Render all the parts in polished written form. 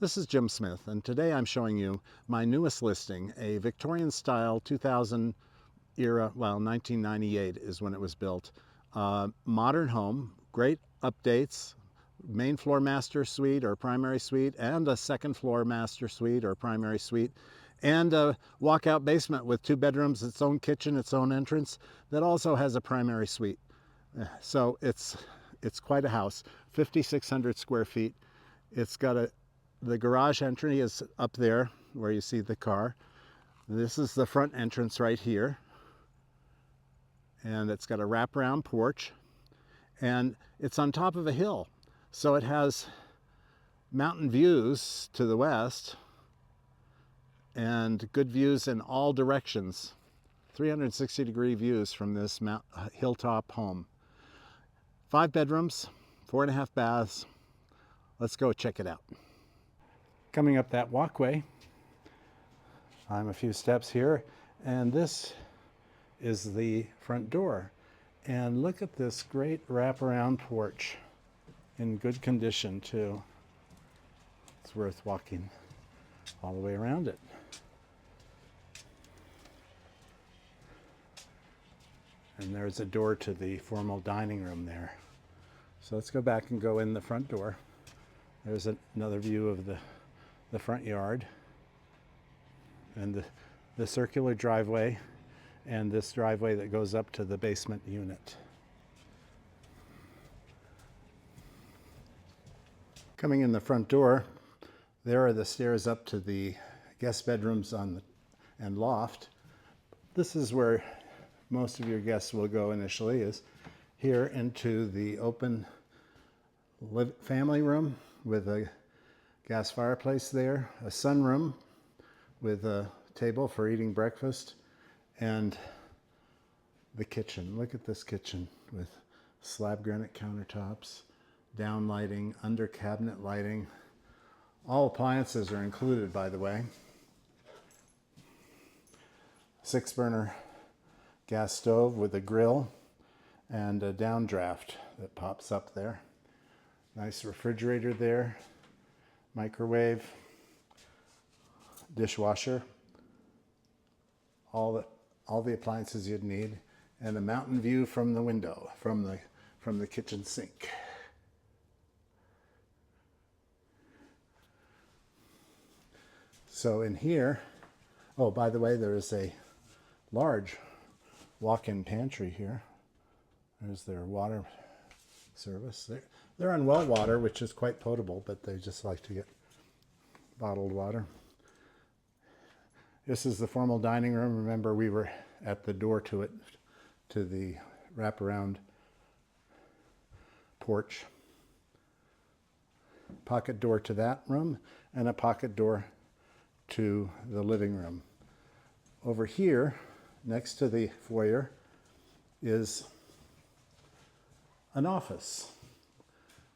This is Jim Smith, and today I'm showing you my newest listing, a Victorian style 2000 era, well, 1998 is when it was built. Modern home, great updates, main floor master suite or primary suite, and a second floor master suite or primary suite, and a walkout basement with 2 bedrooms, its own kitchen, its own entrance, that also has a primary suite. So it's quite a house, 5,600 square feet. It's got the garage entry is up there where you see the car. This is the front entrance right here. And it's got a wraparound porch. And it's on top of a hill. So it has mountain views to the west and good views in all directions. 360-degree views from this hilltop home. 5 bedrooms, 4.5 baths. Let's go check it out. Coming up that walkway, I'm a few steps here, and this is the front door. And look at this great wraparound porch in good condition too. It's worth walking all the way around it. And there's a door to the formal dining room there. So let's go back and go in the front door. There's another view of the front yard and the circular driveway and this driveway that goes up to the basement unit. Coming in the front door, there are the stairs up to the guest bedrooms and loft. This is where most of your guests will go initially, is here into the open family room with a gas fireplace there, a sunroom with a table for eating breakfast, and the kitchen. Look at this kitchen with slab granite countertops, down lighting, under cabinet lighting. All appliances are included, by the way. 6-burner gas stove with a grill and a downdraft that pops up there. Nice refrigerator there. Microwave, dishwasher, all the appliances you'd need, and a mountain view from the window, from the kitchen sink. So in here, oh, by the way, there is a large walk-in pantry here. There's their water service. They're on well water, which is quite potable, but they just like to get bottled water. This is the formal dining room. Remember, we were at the door to it, to the wraparound porch. Pocket door to that room, and a pocket door to the living room. Over here, next to the foyer, is an office,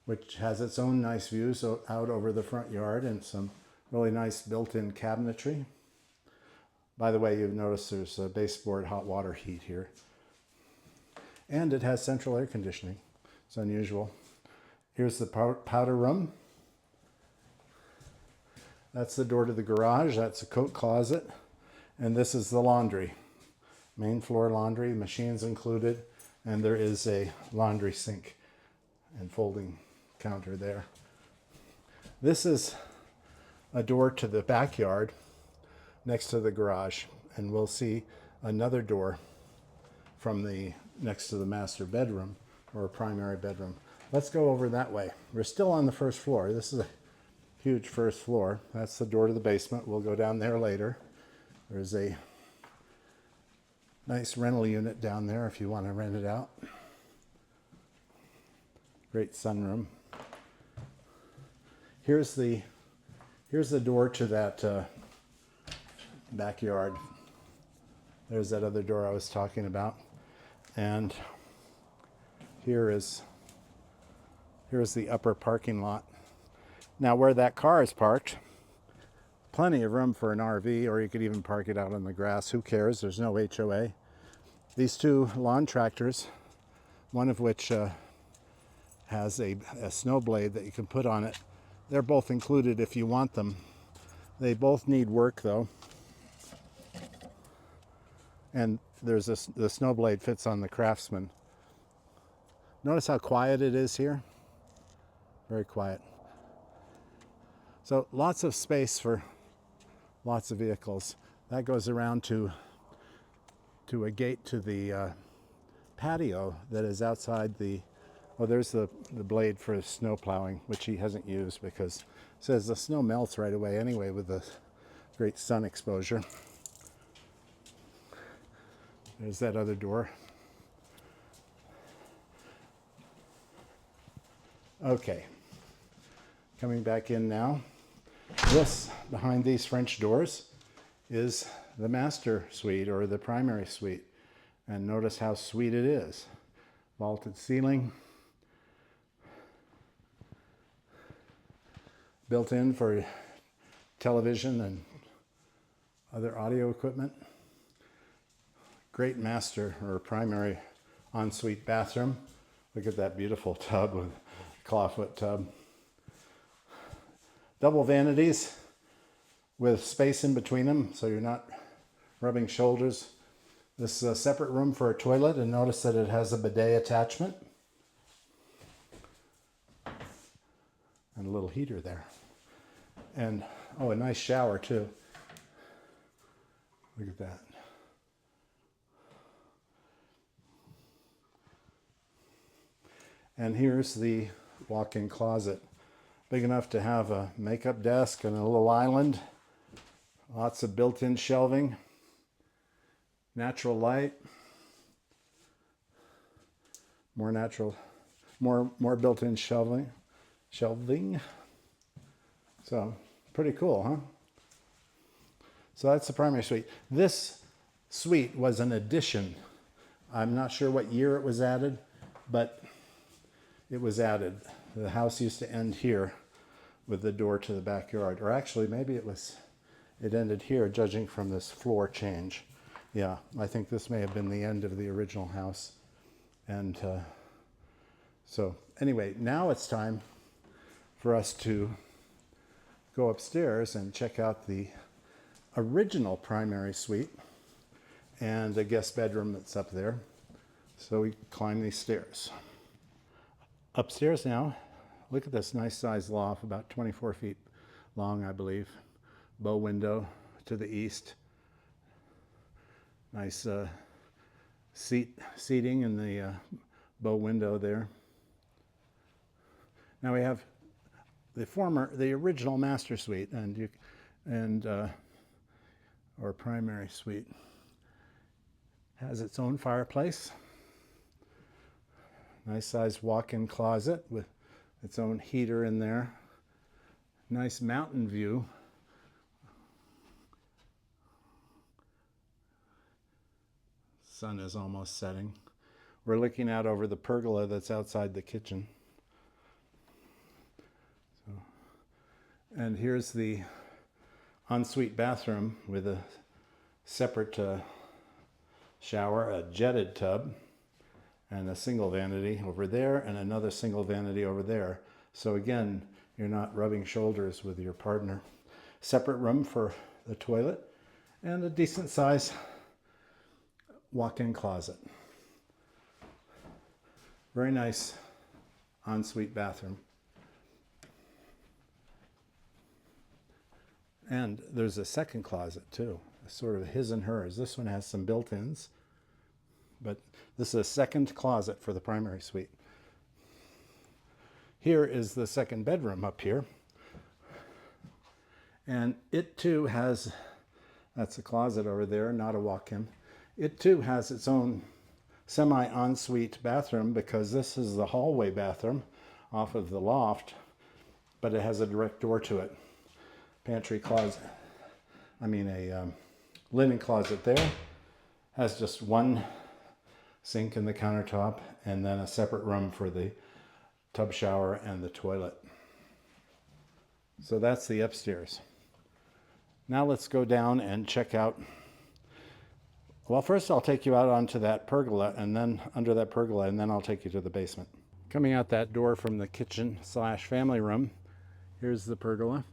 which has its own nice views out over the front yard and some really nice built-in cabinetry. By the way, you've noticed there's a baseboard hot water heat here. And it has central air conditioning. It's unusual. Here's the powder room. That's the door to the garage. That's a coat closet. And this is the laundry. Main floor laundry, machines included, and there is a laundry sink and folding counter there. This is a door to the backyard next to the garage, and we'll see another door from next to the master bedroom or primary bedroom. Let's go over that way. We're still on the first floor. This is a huge first floor. That's the door to the basement. We'll go down there later. There's a nice rental unit down there if you want to rent it out. Great sunroom. Here's the door to that backyard. There's that other door I was talking about. And here's the upper parking lot. Now where that car is parked, plenty of room for an RV, or you could even park it out on the grass. Who cares? There's no HOA. These 2 lawn tractors, one of which has a snow blade that you can put on it they're both included if you want them. They both need work though. And there's this, the snow blade fits on the Craftsman. Notice how quiet it is here. Very quiet. So lots of space for lots of vehicles. That goes around to a gate to the patio that is outside the, oh, there's the blade for snow plowing, which he hasn't used because it says the snow melts right away anyway with the great sun exposure. There's that other door. Okay, coming back in now. This, behind these French doors, is the master suite or the primary suite. And notice how sweet it is. Vaulted ceiling. Built in for television and other audio equipment. Great master or primary ensuite bathroom. Look at that beautiful tub with clawfoot tub. Double vanities with space in between them so you're not rubbing shoulders. This is a separate room for a toilet, and notice that it has a bidet attachment and a little heater there. And oh, a nice shower too. Look at that. And here's the walk-in closet. Big enough to have a makeup desk and a little island. Lots of built-in shelving. Natural light. More natural, more built-in shelving. So, pretty cool, huh? So that's the primary suite. This suite was an addition. I'm not sure what year it was added, but it was added. The house used to end here with the door to the backyard. Or actually, maybe it ended here, judging from this floor change. Yeah, I think this may have been the end of the original house. And so anyway, now it's time for us to go upstairs and check out the original primary suite and a guest bedroom that's up there. So we climb these stairs. Upstairs now, look at this nice sized loft, about 24 feet long, I believe. Bow window to the east. Nice seating in the bow window there. Now we have the original master suite or primary suite. Has its own fireplace. Nice sized walk-in closet with its own heater in there. Nice mountain view. Sun is almost setting. We're looking out over the pergola that's outside the kitchen. And here's the ensuite bathroom with a separate shower, a jetted tub, and a single vanity over there, and another single vanity over there. So again, you're not rubbing shoulders with your partner. Separate room for the toilet, and a decent size walk-in closet. Very nice ensuite bathroom. And there's a second closet too, sort of his and hers. This one has some built-ins, but this is a second closet for the primary suite. Here is the second bedroom up here. And it too has, that's a closet over there, not a walk-in. It too has its own semi-ensuite bathroom because this is the hallway bathroom off of the loft, but it has a direct door to it. Pantry closet, a linen closet there. Has just one sink in the countertop and then a separate room for the tub shower and the toilet. So that's the upstairs. Now let's go down and check out. Well, first I'll take you out onto that pergola and then under that pergola, and then I'll take you to the basement. Coming out that door from the kitchen / family room, Here's the pergola.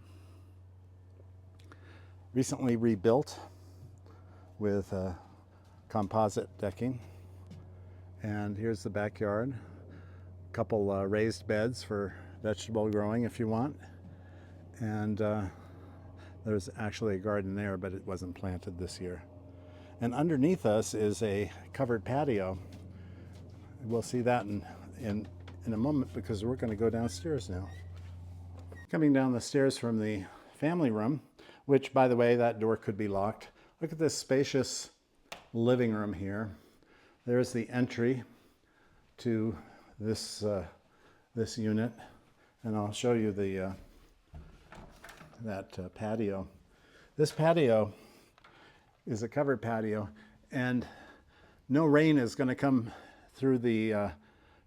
Recently rebuilt with composite decking. And here's the backyard. A couple raised beds for vegetable growing if you want. And there's actually a garden there, but it wasn't planted this year. And underneath us is a covered patio. We'll see that in a moment because we're going to go downstairs now. Coming down the stairs from the family room, which, by the way, that door could be locked. Look at this spacious living room here. There's the entry to this this unit, and I'll show you the that patio. This patio is a covered patio, and no rain is going to come through the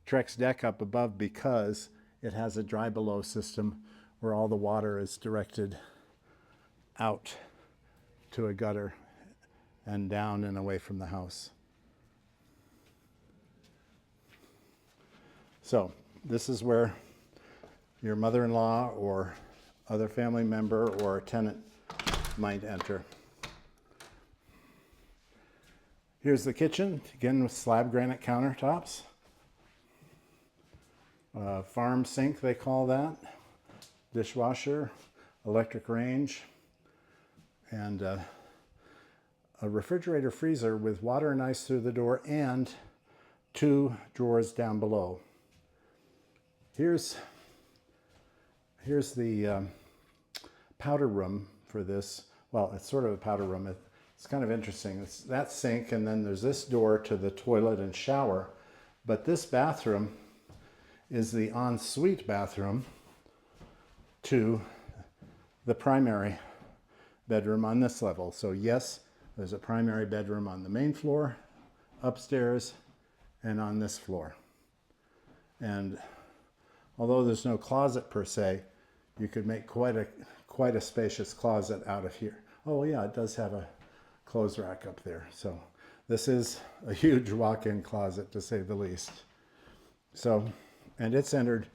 Trex deck up above because it has a dry below system where all the water is directed out to a gutter and down and away from the house. So this is where your mother-in-law or other family member or tenant might enter. Here's the kitchen, again with slab granite countertops. Farm sink, they call that. Dishwasher, electric range, and a refrigerator freezer with water and ice through the door and 2 drawers down below. Here's the powder room for this. Well, it's sort of a powder room. It's kind of interesting. It's that sink, and then there's this door to the toilet and shower. But this bathroom is the ensuite bathroom to the primary bedroom on this level. So yes, there's a primary bedroom on the main floor, upstairs, and on this floor. And although there's no closet per se, you could make quite a spacious closet out of here. Oh yeah, it does have a clothes rack up there. So this is a huge walk-in closet, to say the least. So, and it's entered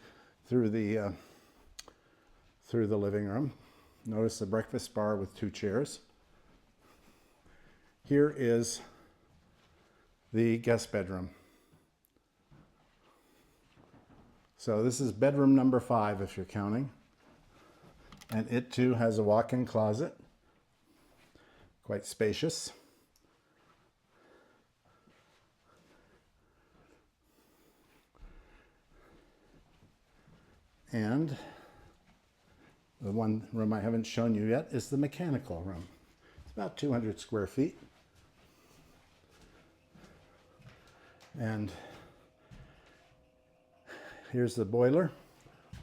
through the living room. Notice the breakfast bar with 2 chairs. Here is the guest bedroom. So this is bedroom number 5 if you're counting. And it too has a walk-in closet, quite spacious. And the one room I haven't shown you yet is the mechanical room. It's about 200 square feet. And here's the boiler.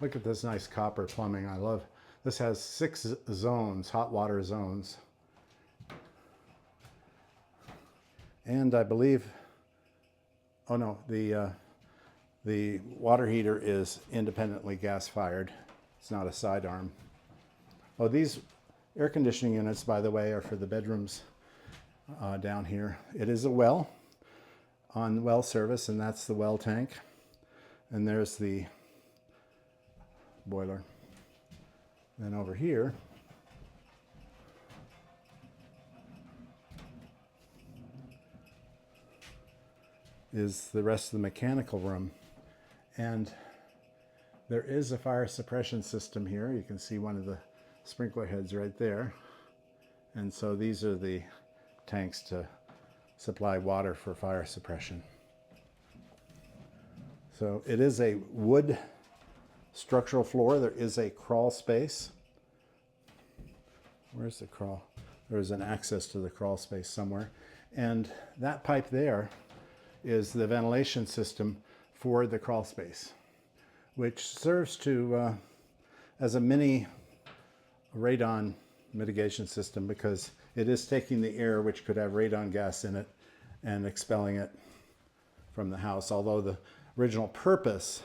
Look at this nice copper plumbing. I love. This has 6 zones, hot water zones. And I believe, oh no, the water heater is independently gas fired. It's not a sidearm. Oh, these air conditioning units, by the way, are for the bedrooms down here. It is a well on well service, and that's the well tank. And there's the boiler. Then over here is the rest of the mechanical room. And there is a fire suppression system here. You can see one of the sprinkler heads right there. And so these are the tanks to supply water for fire suppression. So it is a wood structural floor. There is a crawl space. Where's the crawl? There's an access to the crawl space somewhere. And that pipe there is the ventilation system for the crawl space, which serves to as a mini radon mitigation system, because it is taking the air, which could have radon gas in it, and expelling it from the house. Although the original purpose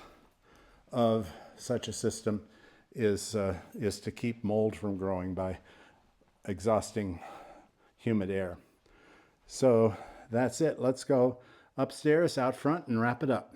of such a system is to keep mold from growing by exhausting humid air. So that's it. Let's go upstairs out front and wrap it up.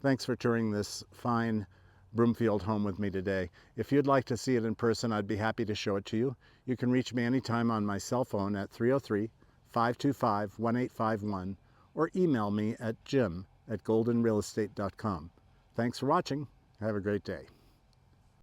Thanks for touring this fine Broomfield home with me today. If you'd like to see it in person, I'd be happy to show it to you. You can reach me anytime on my cell phone at 303-525-1851 or email me at jim@goldenrealestate.com. Thanks for watching. Have a great day.